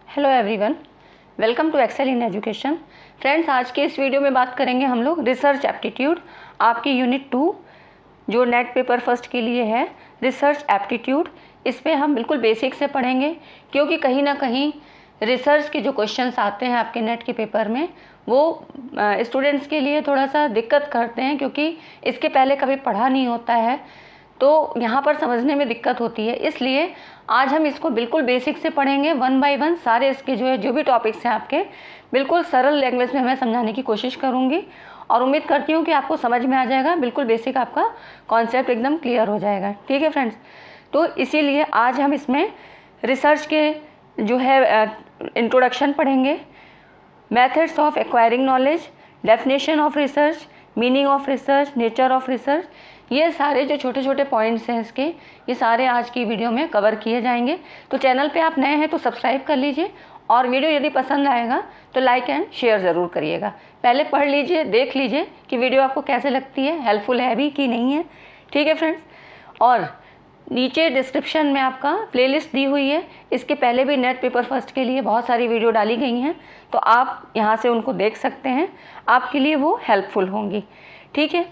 Hello everyone, welcome to Excel in Education. Friends, आज के इस वीडियो में बात करेंगे हम लोग रिसर्च एप्टीट्यूड, आपकी यूनिट 2 जो नेट पेपर फर्स्ट के लिए है, रिसर्च एप्टीट्यूड। इस पे हम बिल्कुल बेसिक से पढ़ेंगे, क्योंकि कहीं ना कहीं रिसर्च के जो क्वेश्चंस आते हैं आपके नेट के पेपर में वो स्टूडेंट्स के लिए थोड़ा सा दिक्कत करते हैं, क्योंकि इसके पहले कभी पढ़ा नहीं होता है तो यहाँ पर समझने में दिक्कत होती है। इसलिए आज हम इसको बिल्कुल बेसिक से पढ़ेंगे, वन बाय वन सारे इसके जो भी टॉपिक्स हैं आपके बिल्कुल सरल लैंग्वेज में मैं समझाने की कोशिश करूँगी, और उम्मीद करती हूँ कि आपको समझ में आ जाएगा, बिल्कुल बेसिक आपका कॉन्सेप्ट एकदम क्लियर हो जाएगा। ठीक है फ्रेंड्स, तो इसीलिए आज हम इसमें रिसर्च के जो है इंट्रोडक्शन पढ़ेंगे, methods of acquiring knowledge, definition of research, meaning of research, nature of research, ये सारे जो छोटे छोटे पॉइंट्स हैं इसके, ये सारे आज की वीडियो में कवर किए जाएंगे। तो चैनल पे आप नए हैं तो सब्सक्राइब कर लीजिए, और वीडियो यदि पसंद आएगा तो लाइक एंड शेयर ज़रूर करिएगा। पहले पढ़ लीजिए, देख लीजिए कि वीडियो आपको कैसे लगती है, हेल्पफुल है भी कि नहीं है। ठीक है फ्रेंड्स, और नीचे डिस्क्रिप्शन में आपका प्लेलिस्ट दी हुई है, इसके पहले भी नेट पेपर फर्स्ट के लिए बहुत सारी वीडियो डाली गई हैं, तो आप यहाँ से उनको देख सकते हैं, आपके लिए वो हेल्पफुल होंगी। ठीक है,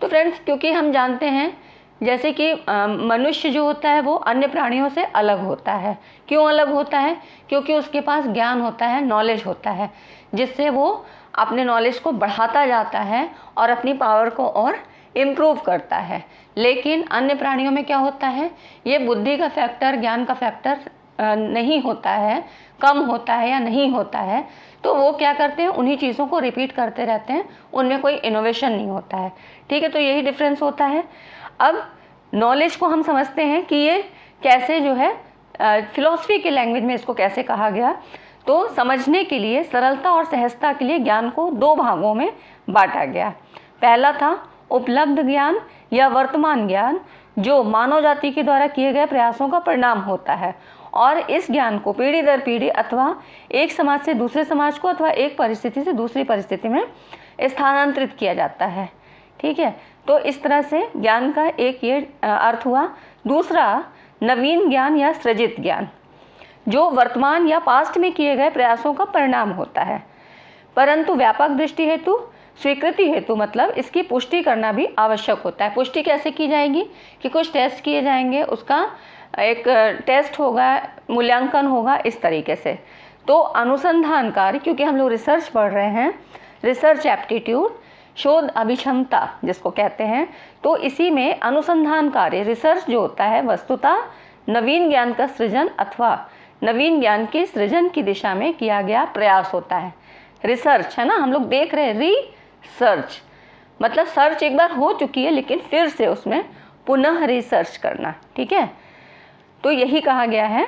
तो फ्रेंड्स, क्योंकि हम जानते हैं जैसे कि मनुष्य जो होता है वो अन्य प्राणियों से अलग होता है। क्यों अलग होता है? क्योंकि उसके पास ज्ञान होता है, नॉलेज होता है, जिससे वो अपने नॉलेज को बढ़ाता जाता है और अपनी पावर को और इम्प्रूव करता है। लेकिन अन्य प्राणियों में क्या होता है, ये बुद्धि का फैक्टर, ज्ञान का फैक्टर नहीं होता है, कम होता है या नहीं होता है, तो वो क्या करते हैं, उन्हीं चीज़ों को रिपीट करते रहते हैं, उनमें कोई इनोवेशन नहीं होता है। ठीक है, तो यही डिफरेंस होता है। अब नॉलेज को हम समझते हैं कि ये कैसे जो है फिलॉसफी के लैंग्वेज में इसको कैसे कहा गया, तो समझने के लिए, सरलता और सहजता के लिए ज्ञान को दो भागों में बांटा गया। पहला था उपलब्ध ज्ञान या वर्तमान ज्ञान, जो मानव जाति के द्वारा किए गए प्रयासों का परिणाम होता है, और इस ज्ञान को पीढ़ी दर पीढ़ी अथवा एक समाज से दूसरे समाज को अथवा एक परिस्थिति से दूसरी परिस्थिति में स्थानांतरित किया जाता है। ठीक है, तो इस तरह से ज्ञान का एक ये अर्थ हुआ। दूसरा नवीन ज्ञान या सृजित ज्ञान, जो वर्तमान या पास्ट में किए गए प्रयासों का परिणाम होता है, परंतु व्यापक दृष्टि हेतु, स्वीकृति हेतु, मतलब इसकी पुष्टि करना भी आवश्यक होता है। पुष्टि कैसे की जाएगी कि कुछ टेस्ट किए जाएंगे, उसका एक टेस्ट होगा, मूल्यांकन होगा, इस तरीके से। तो अनुसंधान कार्य, क्योंकि हम लोग रिसर्च पढ़ रहे हैं, रिसर्च एप्टीट्यूड, शोध अभिक्षमता जिसको कहते हैं, तो इसी में अनुसंधान कार्य, रिसर्च जो होता है, वस्तुतः नवीन ज्ञान का सृजन अथवा नवीन ज्ञान के सृजन की दिशा में किया गया प्रयास होता है। रिसर्च है ना, हम लोग देख रहे हैं, रिसर्च मतलब सर्च एक बार हो चुकी है, लेकिन फिर से उसमें पुनः रिसर्च करना। ठीक है, तो यही कहा गया है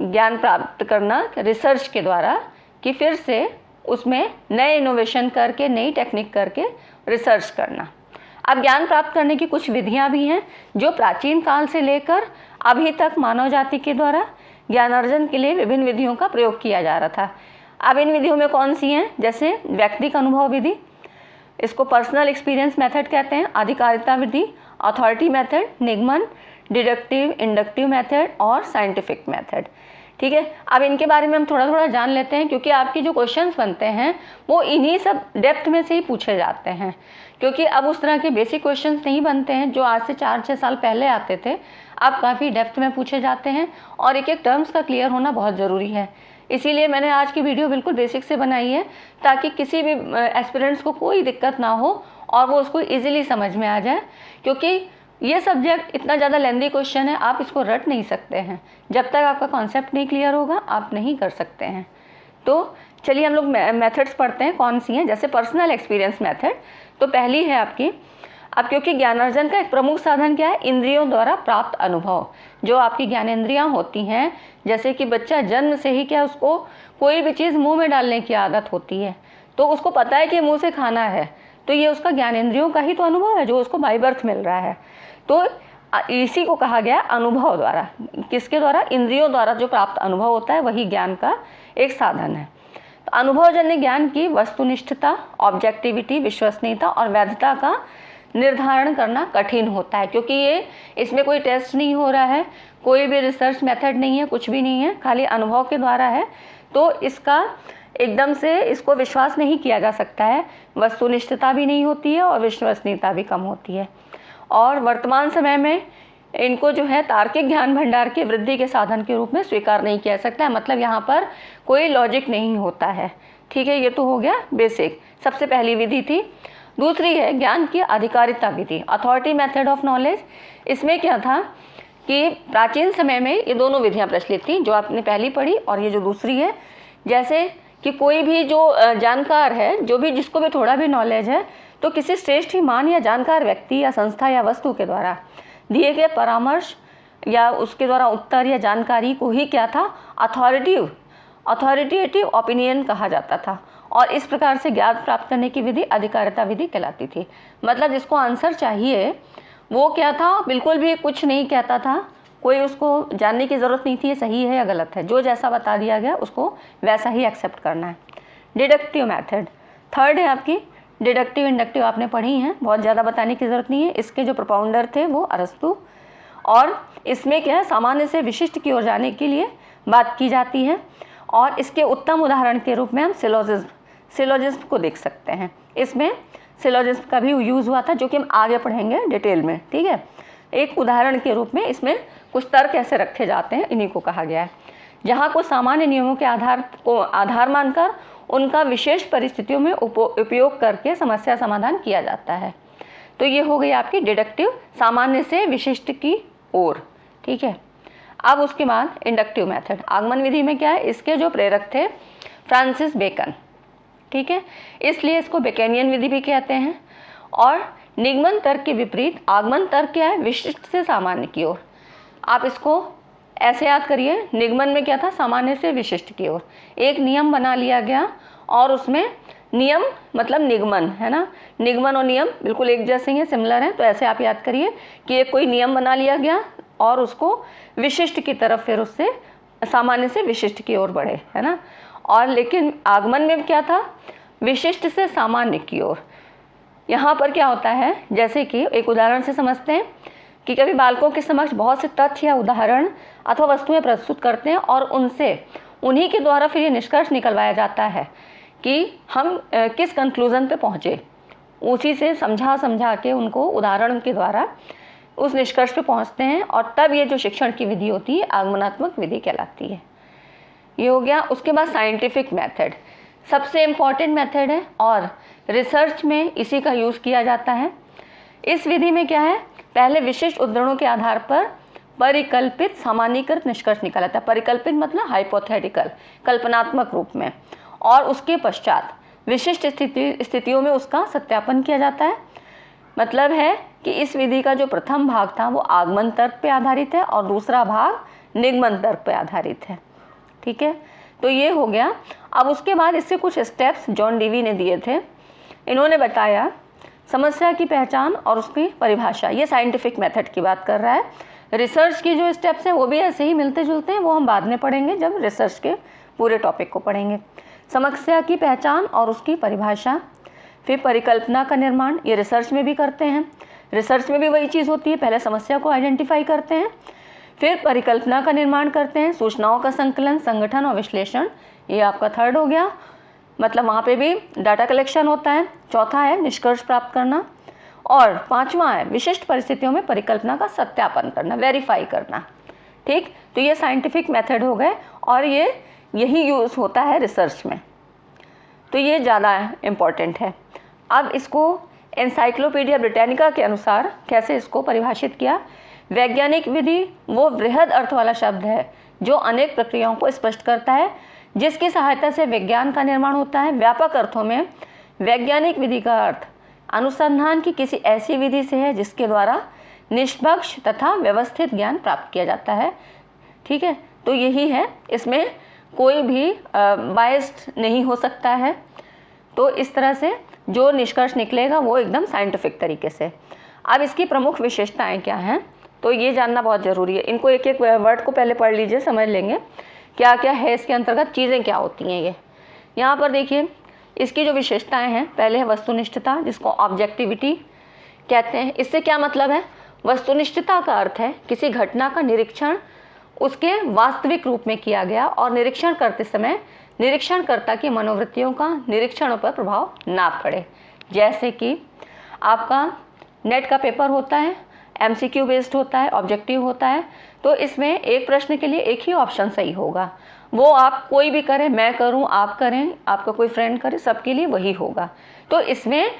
ज्ञान प्राप्त करना रिसर्च के द्वारा, कि फिर से उसमें नए इनोवेशन करके, नई टेक्निक करके रिसर्च करना। अब ज्ञान प्राप्त करने की कुछ विधियां भी हैं, जो प्राचीन काल से लेकर अभी तक मानव जाति के द्वारा ज्ञानार्जन के लिए विभिन्न विधियों का प्रयोग किया जा रहा था। अब इन विधियों में कौन सी हैं? जैसे व्यक्तिगत अनुभव विधि, इसको पर्सनल एक्सपीरियंस मेथड कहते हैं, अधिकारिता विधि, अथॉरिटी मेथड, निगमन, डिडक्टिव, इंडक्टिव मेथड और साइंटिफिक मेथड। ठीक है, अब इनके बारे में हम थोड़ा थोड़ा जान लेते हैं, क्योंकि आपके जो क्वेश्चंस बनते हैं वो इन्हीं सब डेप्थ में से ही पूछे जाते हैं, क्योंकि अब उस तरह के बेसिक क्वेश्चंस नहीं बनते हैं जो आज से 4-6 साल पहले आते थे। अब काफ़ी डेप्थ में पूछे जाते हैं, और एक एक टर्म्स का क्लियर होना बहुत ज़रूरी है। इसीलिए मैंने आज की वीडियो बिल्कुल बेसिक से बनाई है, ताकि किसी भी एस्पिरेंट्स को कोई दिक्कत ना हो और वो उसको ईजिली समझ में आ जाए, क्योंकि ये सब्जेक्ट इतना ज़्यादा लेंदी क्वेश्चन है, आप इसको रट नहीं सकते हैं। जब तक आपका कॉन्सेप्ट नहीं क्लियर होगा आप नहीं कर सकते हैं। तो चलिए हम लोग मेथड्स पढ़ते हैं, कौन सी हैं। जैसे पर्सनल एक्सपीरियंस मेथड, तो पहली है आपकी, अब क्योंकि ज्ञानार्जन का एक प्रमुख साधन क्या है, इंद्रियों द्वारा प्राप्त अनुभव। जो आपकी ज्ञानेंद्रियाँ होती हैं, जैसे कि बच्चा जन्म से ही क्या, उसको कोई भी चीज़ मुँह में डालने की आदत होती है, तो उसको पता है कि मुँह से खाना है, तो ये उसका ज्ञानेंद्रियों का ही तो अनुभव है जो उसको बाय बर्थ मिल रहा है। तो इसी को कहा गया अनुभव द्वारा। किसके द्वारा? इंद्रियों द्वारा जो प्राप्त अनुभव होता है वही ज्ञान का एक साधन है। तो अनुभवजन्य ज्ञान की वस्तुनिष्ठता, ऑब्जेक्टिविटी, विश्वसनीयता और वैधता का निर्धारण करना कठिन होता है, क्योंकि ये इसमें कोई टेस्ट नहीं हो रहा है, कोई भी रिसर्च मेथड नहीं है, कुछ भी नहीं है, खाली अनुभव के द्वारा है। तो इसका एकदम से इसको विश्वास नहीं किया जा सकता है, वस्तुनिष्ठता भी नहीं होती है और विश्वसनीयता भी कम होती है। और वर्तमान समय में इनको जो है तार्किक ज्ञान भंडार की वृद्धि के साधन के रूप में स्वीकार नहीं किया सकता है, मतलब यहाँ पर कोई लॉजिक नहीं होता है। ठीक है, ये तो हो गया बेसिक, सबसे पहली विधि थी। दूसरी है ज्ञान की अधिकारिता विधि, अथॉरिटी मेथड ऑफ नॉलेज। इसमें क्या था कि प्राचीन समय में ये दोनों विधियाँ प्रचलित थी, जो आपने पहली पढ़ी और ये जो दूसरी है। जैसे कि कोई भी जो जानकार है, जो भी जिसको भी थोड़ा भी नॉलेज है, तो किसी श्रेष्ठ ही मान या जानकार व्यक्ति या संस्था या वस्तु के द्वारा दिए गए परामर्श या उसके द्वारा उत्तर या जानकारी को ही क्या था, अथॉरिटेटिव ओपिनियन कहा जाता था। और इस प्रकार से ज्ञान प्राप्त करने की विधि अधिकारिता विधि कहलाती थी। मतलब जिसको आंसर चाहिए वो क्या था, बिल्कुल भी कुछ नहीं कहता था, कोई उसको जानने की ज़रूरत नहीं थी ये सही है या गलत है, जो जैसा बता दिया गया उसको वैसा ही एक्सेप्ट करना है। डिडक्टिव मेथड थर्ड है आपकी। डिडक्टिव इंडक्टिव आपने पढ़ी हैं, बहुत ज़्यादा बताने की ज़रूरत नहीं है। इसके जो प्रोपाउंडर थे वो अरस्तु, और इसमें क्या है, सामान्य से विशिष्ट की ओर जाने के लिए बात की जाती है। और इसके उत्तम उदाहरण के रूप में हम सिलोजिज्म को देख सकते हैं। इसमें सिलोजिज्म का भी यूज़ हुआ था, जो कि हम आगे पढ़ेंगे डिटेल में। ठीक है, एक उदाहरण के रूप में इसमें कुछ तर्क कैसे रखे जाते हैं, इन्हीं को कहा गया है। जहाँ को सामान्य नियमों के आधार मानकर उनका विशेष परिस्थितियों में उपयोग करके समस्या समाधान किया जाता है। तो ये हो गई आपकी डिडक्टिव, सामान्य से विशिष्ट की ओर। ठीक है, अब उसके बाद इंडक्टिव मेथड। आगमन विधि में क्या है, इसके जो प्रेरक थे फ्रांसिस बेकन। ठीक है, इसलिए इसको बेकेनियन विधि भी कहते हैं। और निगमन तर्क के विपरीत आगमन तर्क क्या है, विशिष्ट से सामान्य की ओर। आप इसको ऐसे याद करिए, निगमन में क्या था, सामान्य से विशिष्ट की ओर एक नियम बना लिया गया, और उसमें नियम मतलब निगमन है ना, निगमन और नियम बिल्कुल एक जैसे ही हैं, सिमिलर हैं। तो ऐसे आप याद करिए कि एक कोई नियम बना लिया गया और उसको विशिष्ट की तरफ फिर उससे सामान्य से विशिष्ट की ओर बढ़े, है ना। और लेकिन आगमन में क्या था, विशिष्ट से सामान्य की ओर। यहाँ पर क्या होता है, जैसे कि एक उदाहरण से समझते हैं कि कभी बालकों के समक्ष बहुत से तथ्य या उदाहरण अथवा वस्तुएं प्रस्तुत करते हैं, और उन्हीं के द्वारा फिर ये निष्कर्ष निकलवाया जाता है कि हम किस कंक्लूज़न पे पहुँचे। उसी से समझा के उनको उदाहरण के द्वारा उस निष्कर्ष पे पहुँचते हैं, और तब ये जो शिक्षण की विधि होती है आगमनात्मक विधि कहलाती है। ये हो गया। उसके बाद साइंटिफिक मेथड सबसे इम्पॉर्टेंट मेथड है, और रिसर्च में इसी का यूज़ किया जाता है। इस विधि में क्या है, पहले विशिष्ट उद्धरणों के आधार पर परिकल्पित सामान्यीकृत निष्कर्ष निकाला जाता है। परिकल्पित मतलब हाइपोथेटिकल, कल्पनात्मक रूप में, और उसके पश्चात विशिष्ट स्थितियों में उसका सत्यापन किया जाता है। मतलब है कि इस विधि का जो प्रथम भाग था वो आगमन तर्क पे आधारित है, और दूसरा भाग निगमन तर्क पे आधारित है। ठीक है, तो ये हो गया। अब उसके बाद इससे कुछ स्टेप्स जॉन डीवी ने दिए थे। इन्होंने बताया समस्या की पहचान और उसकी परिभाषा। ये साइंटिफिक मेथड की बात कर रहा है। रिसर्च की जो स्टेप्स हैं वो भी ऐसे ही मिलते जुलते हैं, वो हम बाद में पढ़ेंगे जब रिसर्च के पूरे टॉपिक को पढ़ेंगे। समस्या की पहचान और उसकी परिभाषा, फिर परिकल्पना का निर्माण, ये रिसर्च में भी करते हैं। रिसर्च में भी वही चीज़ होती है, पहले समस्या को आइडेंटिफाई करते हैं, फिर परिकल्पना का निर्माण करते हैं, सूचनाओं का संकलन, संगठन और विश्लेषण, ये आपका थर्ड हो गया। मतलब वहाँ पे भी डाटा कलेक्शन होता है। चौथा है निष्कर्ष प्राप्त करना, और पांचवा है विशिष्ट परिस्थितियों में परिकल्पना का सत्यापन करना, वेरीफाई करना। ठीक, तो ये साइंटिफिक मेथड हो गए, और यही यूज़ होता है रिसर्च में, तो ये ज़्यादा इम्पॉर्टेंट है। अब इसको एनसाइक्लोपीडिया ब्रिटानिका के अनुसार कैसे इसको परिभाषित किया, वैज्ञानिक विधि वो बृहद अर्थ वाला शब्द है जो अनेक प्रक्रियाओं को स्पष्ट करता है, जिसकी सहायता से विज्ञान का निर्माण होता है। व्यापक अर्थों में वैज्ञानिक विधि का अर्थ अनुसंधान की किसी ऐसी विधि से है जिसके द्वारा निष्पक्ष तथा व्यवस्थित ज्ञान प्राप्त किया जाता है। ठीक है, तो यही है, इसमें कोई भी बायस्ड नहीं हो सकता है। तो इस तरह से जो निष्कर्ष निकलेगा वो एकदम साइंटिफिक तरीके से। अब इसकी प्रमुख विशेषताएं क्या हैं, तो ये जानना बहुत ज़रूरी है। इनको एक एक वर्ड को पहले पढ़ लीजिए, समझ लेंगे क्या क्या है इसके अंतर्गत, चीज़ें क्या होती हैं। ये यहाँ पर देखिए इसकी जो विशेषताएं हैं, पहले है वस्तुनिष्ठता, जिसको ऑब्जेक्टिविटी कहते हैं। इससे क्या मतलब है? वस्तुनिष्ठता का अर्थ है किसी घटना का निरीक्षण उसके वास्तविक रूप में किया गया और निरीक्षण करते समय निरीक्षणकर्ता की मनोवृत्तियों का निरीक्षणों पर प्रभाव ना पड़े। जैसे कि आपका नेट का पेपर होता है, MCQ बेस्ड होता है, ऑब्जेक्टिव होता है, तो इसमें एक प्रश्न के लिए एक ही ऑप्शन सही होगा। वो आप कोई भी करें, मैं करूं, आप करें, आपका कोई फ्रेंड करे, सबके लिए वही होगा। तो इसमें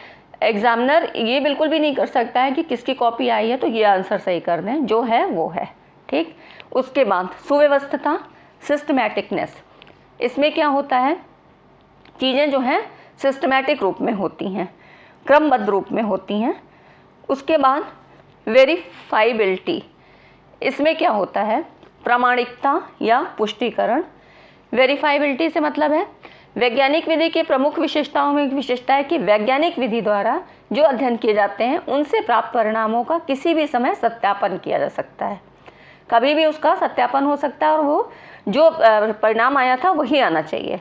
एग्जामिनर ये बिल्कुल भी नहीं कर सकता है कि किसकी कॉपी आई है तो ये आंसर सही कर दें, जो है वो है। ठीक। उसके बाद सुव्यवस्थितता, सिस्टमैटिकनेस। इसमें क्या होता है, चीज़ें जो हैं सिस्टमैटिक रूप में होती हैं, क्रमबद्ध रूप में होती हैं। उसके बाद वेरीफाइबिलिटी, इसमें क्या होता है, प्रामाणिकता या पुष्टिकरण। वेरीफाइबिलिटी से मतलब है वैज्ञानिक विधि की प्रमुख विशेषताओं में एक विशेषता है कि वैज्ञानिक विधि द्वारा जो अध्ययन किए जाते हैं उनसे प्राप्त परिणामों का किसी भी समय सत्यापन किया जा सकता है। कभी भी उसका सत्यापन हो सकता है और वो जो परिणाम आया था वही आना चाहिए।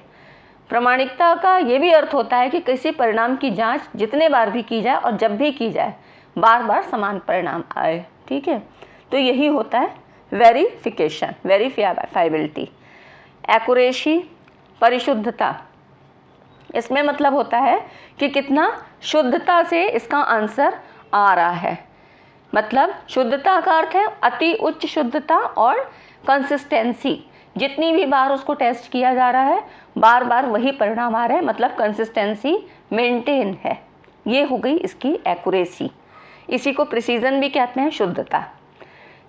प्रामाणिकता का ये भी अर्थ होता है कि किसी परिणाम की जांच जितने बार भी की जाए और जब भी की जाए बार बार समान परिणाम आए। ठीक है, तो यही होता है वेरिफिकेशन, वेरीफाइबिलिटी। एक्यूरेसी, परिशुद्धता, इसमें मतलब होता है कि कितना शुद्धता से इसका आंसर आ रहा है। मतलब शुद्धता का अर्थ है अति उच्च शुद्धता और कंसिस्टेंसी, जितनी भी बार उसको टेस्ट किया जा रहा है बार बार वही परिणाम आ रहा है, मतलब कंसिस्टेंसी मेंटेन है। ये हो गई इसकी एक्यूरेसी। इसी को प्रिसीजन भी कहते हैं, शुद्धता।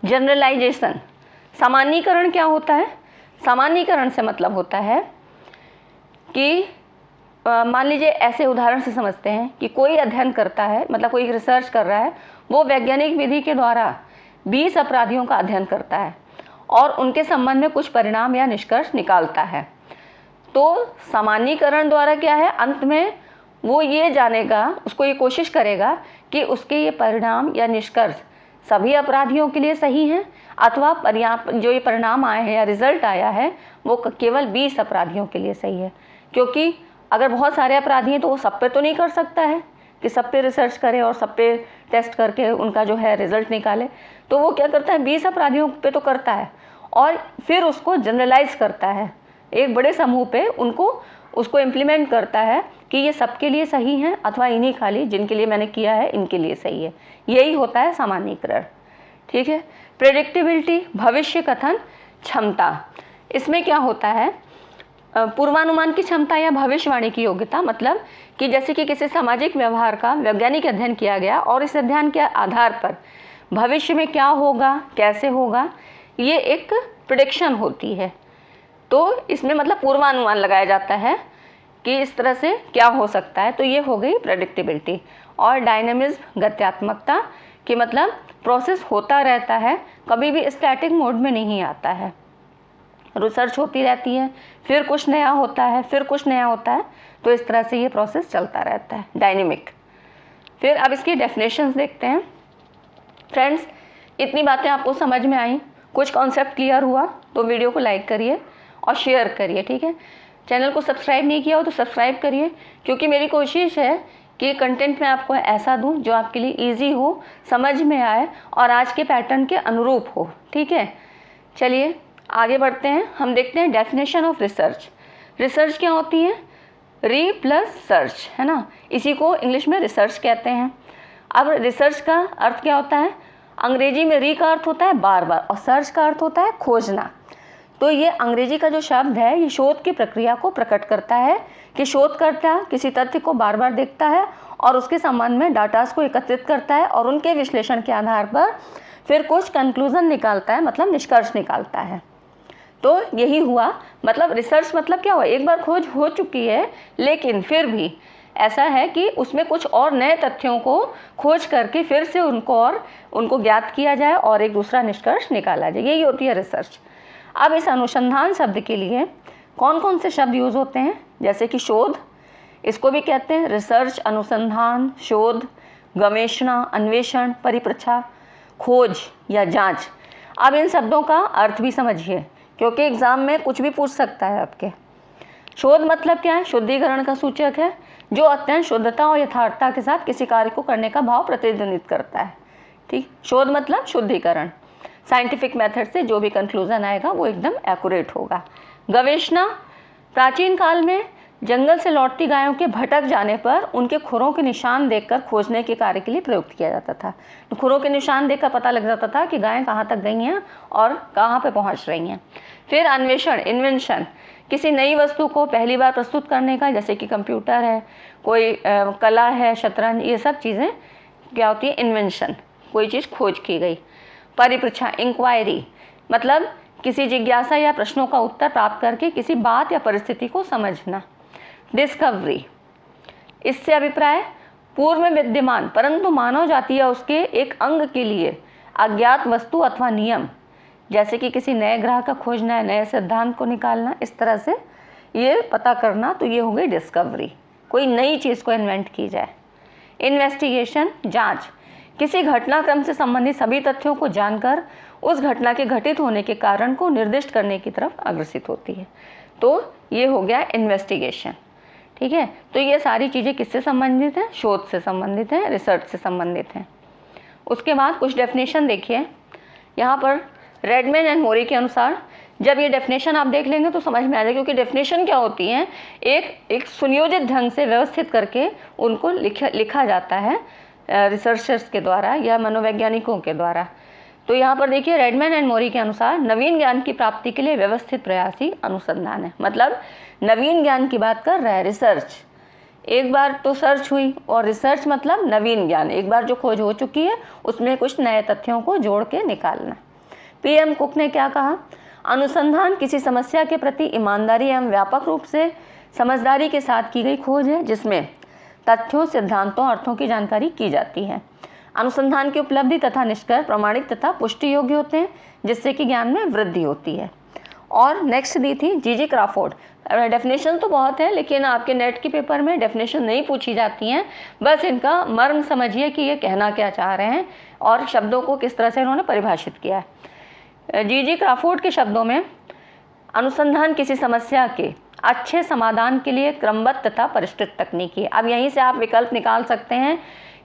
जनरलाइजेशन, सामान्यीकरण क्या होता है? सामान्यीकरण से मतलब होता है कि मान लीजिए ऐसे उदाहरण से समझते हैं कि कोई अध्ययन करता है, मतलब कोई रिसर्च कर रहा है, वो वैज्ञानिक विधि के द्वारा 20 अपराधियों का अध्ययन करता है और उनके संबंध में कुछ परिणाम या निष्कर्ष निकालता है। तो सामान्यीकरण द्वारा क्या है, अंत में वो ये जानेगा, उसको ये कोशिश करेगा कि उसके ये परिणाम या निष्कर्ष सभी अपराधियों के लिए सही हैं अथवा जो ये परिणाम आए हैं या रिजल्ट आया है वो केवल 20 अपराधियों के लिए सही है। क्योंकि अगर बहुत सारे अपराधी हैं तो वो सब पे तो नहीं कर सकता है कि सब पे रिसर्च करे और सब पे टेस्ट करके उनका जो है रिजल्ट निकाले। तो वो क्या करता है, 20 अपराधियों पे तो करता है और फिर उसको जनरलाइज करता है, एक बड़े समूह पे उसको इम्प्लीमेंट करता है कि ये सबके लिए सही हैं अथवा इन्हीं खाली जिनके लिए मैंने किया है इनके लिए सही है। यही होता है सामान्यीकरण। ठीक है। प्रेडिक्टेबिलिटी, भविष्य कथन क्षमता, इसमें क्या होता है, पूर्वानुमान की क्षमता या भविष्यवाणी की योग्यता। मतलब कि जैसे कि किसी सामाजिक व्यवहार का वैज्ञानिक अध्ययन किया गया और इस अध्ययन के आधार पर भविष्य में क्या होगा, कैसे होगा, ये एक प्रेडिक्शन होती है। तो इसमें मतलब पूर्वानुमान लगाया जाता है कि इस तरह से क्या हो सकता है। तो ये हो गई प्रेडिक्टेबिलिटी। और डायनेमिज्म, गत्यात्मकता, कि मतलब प्रोसेस होता रहता है, कभी भी स्टैटिक मोड में नहीं आता है, रिसर्च होती रहती है, फिर कुछ नया होता है, फिर कुछ नया होता है, तो इस तरह से ये प्रोसेस चलता रहता है, डायनेमिक। फिर अब इसकी डेफिनेशंस देखते हैं। फ्रेंड्स, इतनी बातें आपको समझ में आई, कुछ कॉन्सेप्ट क्लियर हुआ तो वीडियो को लाइक करिए और शेयर करिए। ठीक है। चैनल को सब्सक्राइब नहीं किया हो तो सब्सक्राइब करिए, क्योंकि मेरी कोशिश है कि कंटेंट मैं आपको ऐसा दूं जो आपके लिए इजी हो, समझ में आए और आज के पैटर्न के अनुरूप हो। ठीक है। चलिए आगे बढ़ते हैं। हम देखते हैं डेफिनेशन ऑफ रिसर्च। रिसर्च क्या होती है? री प्लस सर्च, है ना, इसी को इंग्लिश में रिसर्च कहते हैं। अब रिसर्च का अर्थ क्या होता है? अंग्रेजी में री का अर्थ होता है बार बार और सर्च का अर्थ होता है खोजना। तो ये अंग्रेजी का जो शब्द है ये शोध की प्रक्रिया को प्रकट करता है कि शोधकर्ता किसी तथ्य को बार बार देखता है और उसके संबंध में डाटास को एकत्रित करता है और उनके विश्लेषण के आधार पर फिर कुछ कंक्लूजन निकालता है, मतलब निष्कर्ष निकालता है। तो यही हुआ, मतलब रिसर्च मतलब क्या हुआ, एक बार खोज हो चुकी है लेकिन फिर भी ऐसा है कि उसमें कुछ और नए तथ्यों को खोज करके फिर से उनको ज्ञात किया जाए और एक दूसरा निष्कर्ष निकाला जाए, यही होती है रिसर्च। अब इस अनुसंधान शब्द के लिए कौन कौन से शब्द यूज़ होते हैं? जैसे कि शोध, इसको भी कहते हैं रिसर्च, अनुसंधान, शोध, गवेषणा, अन्वेषण, परिप्रच्छा, खोज या जांच। अब इन शब्दों का अर्थ भी समझिए, क्योंकि एग्ज़ाम में कुछ भी पूछ सकता है आपके। शोध मतलब क्या है? शुद्धिकरण का सूचक है जो अत्यंत शुद्धता और यथार्थता के साथ किसी कार्य को करने का भाव प्रतिध्वनित करता है। ठीक, शोध मतलब शुद्धिकरण। साइंटिफिक मेथड से जो भी कंक्लूजन आएगा वो एकदम एक्यूरेट होगा। गवेषणा, प्राचीन काल में जंगल से लौटती गायों के भटक जाने पर उनके खुरों के निशान देखकर खोजने के कार्य के लिए प्रयुक्त किया जाता था। तो खुरों के निशान देखकर पता लग जाता था कि गायें कहाँ तक गई हैं और कहाँ पे पहुँच रही हैं। फिर अन्वेषण, इन्वेंशन, किसी नई वस्तु को पहली बार प्रस्तुत करने का, जैसे कि कंप्यूटर है, कोई कला है, शतरंज, ये सब चीज़ें क्या होती है? इन्वेंशन, कोई चीज़ खोज की गई। परिपृच्छा, इंक्वायरी, मतलब किसी जिज्ञासा या प्रश्नों का उत्तर प्राप्त करके किसी बात या परिस्थिति को समझना। डिस्कवरी, इससे अभिप्राय पूर्व में विद्यमान परंतु मानव जाति या उसके एक अंग के लिए अज्ञात वस्तु अथवा नियम, जैसे कि किसी नए ग्रह का खोजना है, नए सिद्धांत को निकालना, इस तरह से ये पता करना, तो ये हो गई डिस्कवरी, कोई नई चीज़ को इन्वेंट की जाए। इन्वेस्टिगेशन, जांच, किसी घटनाक्रम से संबंधित सभी तथ्यों को जानकर उस घटना के घटित होने के कारण को निर्दिष्ट करने की तरफ अग्रसित होती है। तो ये हो गया इन्वेस्टिगेशन। ठीक है, तो ये सारी चीज़ें किससे संबंधित हैं? शोध से संबंधित हैं, रिसर्च से संबंधित हैं। उसके बाद कुछ डेफिनेशन देखिए यहाँ पर। रेडमैन एंड मोरी के अनुसार जब ये डेफिनेशन आप देख लेंगे तो समझ में आ जाएगा, क्योंकि डेफिनेशन क्या होती हैं? एक सुनियोजित ढंग से व्यवस्थित करके उनको लिखा जाता है रिसर्चर्स के द्वारा या मनोवैज्ञानिकों के द्वारा। तो यहाँ पर देखिए, रेडमैन एंड मोरी के अनुसार नवीन ज्ञान की प्राप्ति के लिए व्यवस्थित प्रयास ही अनुसंधान है। मतलब नवीन ज्ञान की बात कर रहा है रिसर्च। एक बार तो सर्च हुई, और रिसर्च मतलब नवीन ज्ञान, एक बार जो खोज हो चुकी है उसमें कुछ नए तथ्यों को जोड़ के निकालना। पीएम कुक ने क्या कहा? अनुसंधान किसी समस्या के प्रति ईमानदारी एवं व्यापक रूप से समझदारी के साथ की गई खोज है जिसमें तथ्यों, सिद्धांतों, अर्थों की जानकारी की जाती है। अनुसंधान की उपलब्धि तथा निष्कर्ष प्रमाणित तथा पुष्टि योग्य होते हैं, जिससे कि ज्ञान में वृद्धि होती है। और नेक्स्ट दी थी जीजी क्राफोर्ड। डेफिनेशन तो बहुत है, लेकिन आपके नेट के पेपर में डेफिनेशन नहीं पूछी जाती हैं, बस इनका मर्म समझिए कि ये कहना क्या चाह रहे हैं और शब्दों को किस तरह से इन्होंने परिभाषित किया है। जीजी क्राफोर्ड के शब्दों में अनुसंधान किसी समस्या के अच्छे समाधान के लिए क्रमबद्ध तथा परिष्कृत तकनीकी है। अब यहीं से आप विकल्प निकाल सकते हैं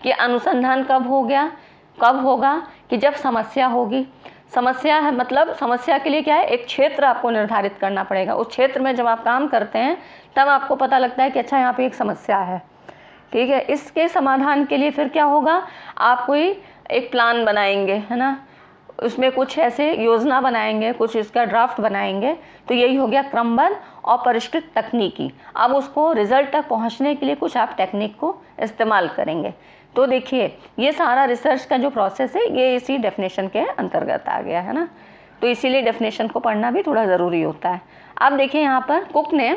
कि अनुसंधान कब होगा कि जब समस्या होगी। समस्या है मतलब समस्या के लिए क्या है? एक क्षेत्र आपको निर्धारित करना पड़ेगा। उस क्षेत्र में जब आप काम करते हैं तब आपको पता लगता है कि अच्छा यहाँ पे एक समस्या है। ठीक है, इसके समाधान के लिए फिर क्या होगा? आप कोई एक प्लान बनाएंगे, है ना, उसमें कुछ ऐसे योजना बनाएंगे, कुछ इसका ड्राफ्ट बनाएंगे। तो यही हो गया क्रमबद्ध और परिष्कृत तकनीकी। अब उसको रिजल्ट तक पहुंचने के लिए कुछ आप टेक्निक को इस्तेमाल करेंगे। तो देखिए, ये सारा रिसर्च का जो प्रोसेस है ये इसी डेफिनेशन के अंतर्गत आ गया है ना। तो इसीलिए डेफिनेशन को पढ़ना भी थोड़ा ज़रूरी होता है। अब देखिए यहाँ पर कुक ने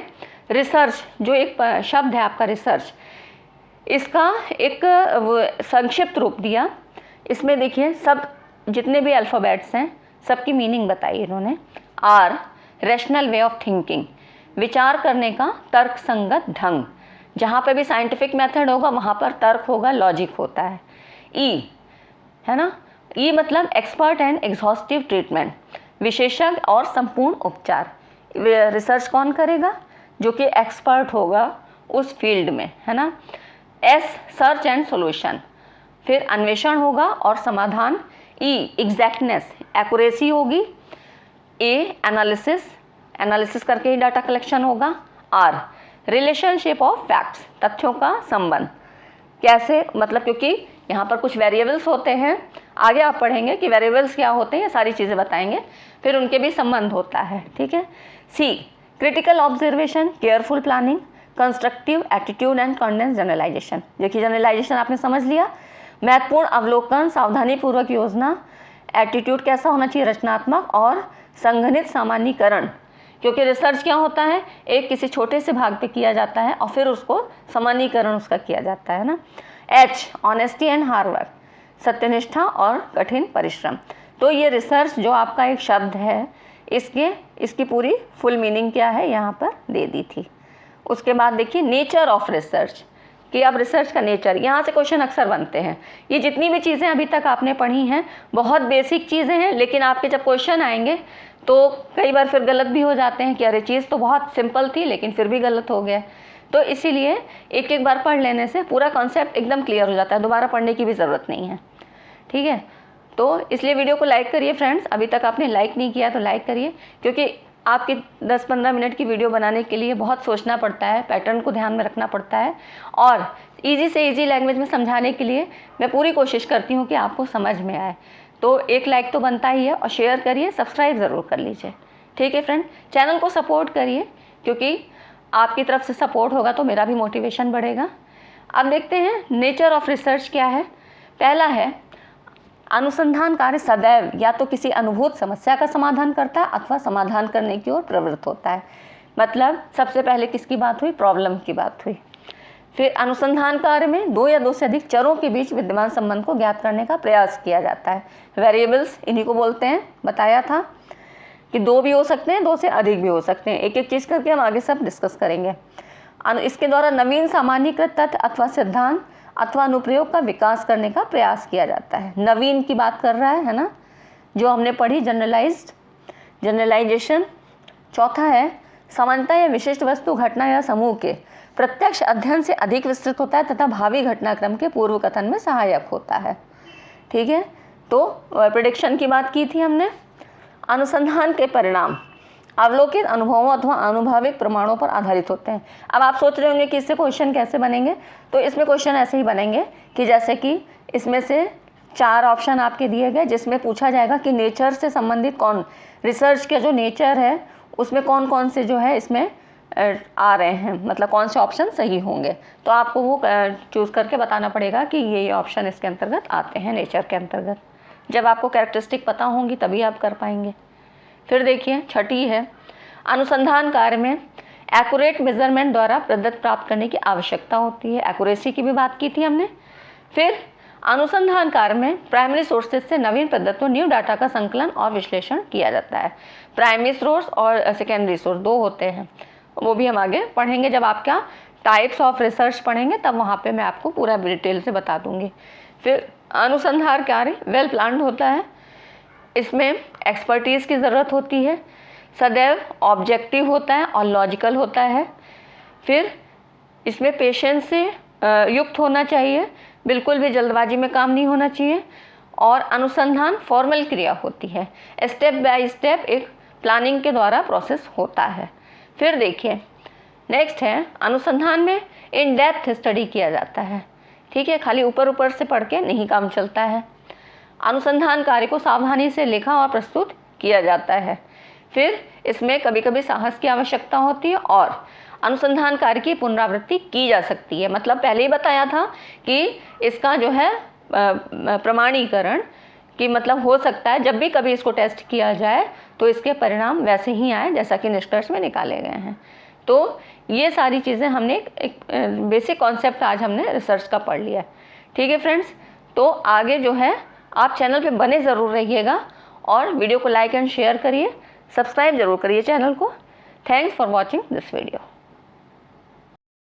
रिसर्च, जो एक शब्द है आपका रिसर्च, इसका एक संक्षिप्त रूप दिया। इसमें देखिए सब जितने भी अल्फ़ाबेट्स हैं सबकी मीनिंग बताई इन्होंने। R, rational way of thinking, विचार करने का तर्क संगत ढंग। जहाँ पे भी साइंटिफिक मेथड होगा वहाँ पर तर्क होगा, लॉजिक होता है। ई है ना, ई मतलब एक्सपर्ट एंड एग्जॉस्टिव ट्रीटमेंट, विशेषज्ञ और संपूर्ण उपचार। रिसर्च कौन करेगा? जो कि एक्सपर्ट होगा उस फील्ड में, है ना। एस, सर्च एंड सॉल्यूशन, फिर अन्वेषण होगा और समाधान। ई, एग्जैक्टनेस, एक्यूरेसी होगी। ए, एनालिसिस करके ही डाटा कलेक्शन होगा। आर, रिलेशनशिप ऑफ फैक्ट्स, तथ्यों का संबंध। कैसे मतलब, क्योंकि यहाँ पर कुछ वेरिएबल्स होते हैं, आगे आप पढ़ेंगे कि वेरिएबल्स क्या होते हैं, ये सारी चीज़ें बताएंगे, फिर उनके भी संबंध होता है। ठीक है। See, critical observation, careful planning, constructive attitude and condense generalisation. देखिए जनरलाइजेशन आपने समझ लिया। महत्वपूर्ण अवलोकन, सावधानीपूर्वक योजना, एटीट्यूड कैसा होना चाहिए? रचनात्मक और संघनित सामान्यीकरण, क्योंकि रिसर्च क्या होता है? एक किसी छोटे से भाग पे किया जाता है और फिर उसको सामान्यीकरण उसका किया जाता है ना। H, honesty and hard work, सत्यनिष्ठा और कठिन परिश्रम। तो ये रिसर्च जो आपका एक शब्द है, इसकी पूरी फुल मीनिंग क्या है यहाँ पर दे दी थी। उसके बाद देखिए नेचर ऑफ रिसर्च, कि अब रिसर्च का नेचर, यहाँ से क्वेश्चन अक्सर बनते हैं। ये जितनी भी चीज़ें अभी तक आपने पढ़ी हैं बहुत बेसिक चीज़ें हैं, लेकिन आपके जब क्वेश्चन आएंगे तो कई बार फिर गलत भी हो जाते हैं कि अरे चीज़ तो बहुत सिंपल थी लेकिन फिर भी गलत हो गया। तो इसीलिए एक एक बार पढ़ लेने से पूरा कॉन्सेप्ट एकदम क्लियर हो जाता है, दोबारा पढ़ने की भी ज़रूरत नहीं है। ठीक है, तो इसलिए वीडियो को लाइक करिए फ्रेंड्स। अभी तक आपने लाइक नहीं किया तो लाइक करिए, क्योंकि आपकी 10-15 मिनट की वीडियो बनाने के लिए बहुत सोचना पड़ता है, पैटर्न को ध्यान में रखना पड़ता है, और ईजी से ईजी लैंग्वेज में समझाने के लिए मैं पूरी कोशिश करती हूँ कि आपको समझ में आए। तो एक लाइक तो बनता ही है, और शेयर करिए, सब्सक्राइब ज़रूर कर लीजिए। ठीक है फ्रेंड, चैनल को सपोर्ट करिए, क्योंकि आपकी तरफ से सपोर्ट होगा तो मेरा भी मोटिवेशन बढ़ेगा। अब देखते हैं नेचर ऑफ रिसर्च क्या है। पहला है, अनुसंधान कार्य सदैव या तो किसी अनुभूत समस्या का समाधान करता है अथवा समाधान करने की ओर प्रवृत्त होता है। मतलब सबसे पहले किसकी बात हुई? प्रॉब्लम की बात हुई। फिर अनुसंधान कार्य में दो या दो से अधिक चरों के बीच विद्यमान संबंध को ज्ञात करने का प्रयास किया जाता है। वेरिएबल्स इन्हीं को बोलते हैं, बताया था कि दो भी हो सकते हैं, दो से अधिक भी हो सकते हैं। एक एक चीज़ करके हम आगे सब डिस्कस करेंगे। इसके द्वारा नवीन सामान्यीकृत तथ्य अथवा सिद्धांत अथवा अनुप्रयोग का विकास करने का प्रयास किया जाता है। नवीन की बात कर रहा है ना, जो हमने पढ़ी, जनरलाइजेशन। चौथा है, समानता या विशिष्ट वस्तु, घटना या समूह के प्रत्यक्ष अध्ययन से अधिक विस्तृत होता है तथा भावी घटनाक्रम के पूर्व कथन में सहायक होता है। ठीक है, तो प्रेडिक्शन की बात की थी हमने। अनुसंधान के परिणाम अवलोकित अनुभवों अथवा आनुभविक प्रमाणों पर आधारित होते हैं। अब आप सोच रहे होंगे कि इससे क्वेश्चन कैसे बनेंगे, तो इसमें क्वेश्चन ऐसे ही बनेंगे कि जैसे कि इसमें से 4 ऑप्शन आपके दिए गए, जिसमें पूछा जाएगा कि नेचर से संबंधित रिसर्च के जो नेचर है उसमें कौन कौन से जो है इसमें आ रहे हैं, मतलब कौन से ऑप्शन सही होंगे। तो आपको वो चूज़ करके बताना पड़ेगा कि ये ऑप्शन इसके अंतर्गत आते हैं, नेचर के अंतर्गत। जब आपको कैरेक्टरिस्टिक पता होंगी तभी आप कर पाएंगे। फिर देखिए, छठी है, अनुसंधान कार्य में एक्यूरेट मेजरमेंट द्वारा प्रदत्त प्राप्त करने की आवश्यकता होती है। एक्यूरेसी की भी बात की थी हमने। फिर अनुसंधान कार्य में प्राइमरी सोर्सेज से नवीन पद्धतियों न्यू डाटा का संकलन और विश्लेषण किया जाता है। प्राइमरी सोर्स और सेकेंडरी सोर्स 2 होते हैं, वो भी हम आगे पढ़ेंगे। जब आप क्या टाइप्स ऑफ रिसर्च पढ़ेंगे तब वहाँ पे मैं आपको पूरा डिटेल से बता दूँगी। फिर अनुसंधान कार्य वेल प्लान्ड होता है, इसमें एक्सपर्टीज़ की ज़रूरत होती है, सदैव ऑब्जेक्टिव होता है और लॉजिकल होता है। फिर इसमें पेशेंस से युक्त होना चाहिए, बिल्कुल भी जल्दबाजी में काम नहीं होना चाहिए, और अनुसंधान फॉर्मल क्रिया होती है, स्टेप बाय स्टेप एक प्लानिंग के द्वारा प्रोसेस होता है। फिर देखिए, नेक्स्ट है, अनुसंधान में इन डेप्थ स्टडी किया जाता है। ठीक है, खाली ऊपर ऊपर से पढ़ के नहीं काम चलता है। अनुसंधान कार्य को सावधानी से लिखा और प्रस्तुत किया जाता है। फिर इसमें कभी कभी साहस की आवश्यकता होती है, और अनुसंधान कार्य की पुनरावृत्ति की जा सकती है। मतलब पहले ही बताया था कि इसका जो है प्रमाणीकरण कि मतलब हो सकता है जब भी कभी इसको टेस्ट किया जाए तो इसके परिणाम वैसे ही आए जैसा कि निष्कर्ष में निकाले गए हैं। तो ये सारी चीज़ें हमने एक बेसिक कॉन्सेप्ट आज हमने रिसर्च का पढ़ लिया है। ठीक है फ्रेंड्स, तो आगे जो है आप चैनल पे बने ज़रूर रहिएगा, और वीडियो को लाइक एंड शेयर करिए, सब्सक्राइब ज़रूर करिए चैनल को। Thanks for watching this video.